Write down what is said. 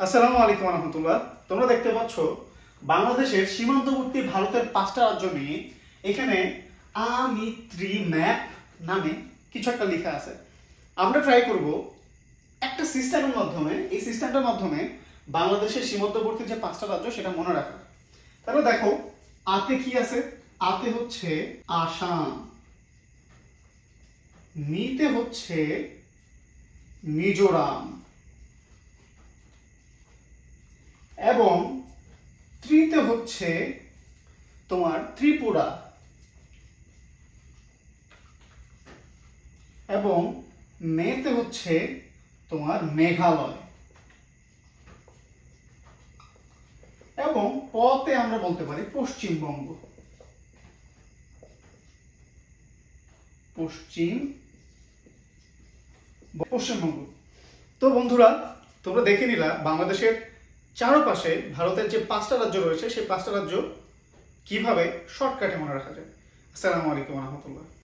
আসসালামু আলাইকুম রহমতুল্লাহ। তোমরা দেখতে পাচ্ছ বাংলাদেশের সীমান্তবর্তী ভারতের 5টা রাজ্য নিয়ে এখানে আমিত্রি ম্যাপ নামে কিছু একটা লেখা আছে। আমরা ট্রাই করব একটা সিস্টেমের মাধ্যমে, এই সিস্টেমটার মাধ্যমে বাংলাদেশের সীমান্তবর্তী যে 5টা রাজ্য সেটা মনে রাখা। তাহলে দেখো, আতে কি আছে? আতে হচ্ছে আসাম, মিতে হচ্ছে মিজোরাম এবং ত্রিতে হচ্ছে তোমার ত্রিপুরা এবং মেতে হচ্ছে তোমার মেঘালয় এবং পতে আমরা বলতে পারি পশ্চিমবঙ্গ। পশ্চিমবঙ্গ। তো বন্ধুরা, তোমরা দেখে নিলা বাংলাদেশের চারপাশে ভারতের যে 5টা রাজ্য রয়েছে সেই 5টা রাজ্য কিভাবে শর্টকাটে মনে রাখা যায়। আসসালামু আলাইকুম রহমতুল্লাহ।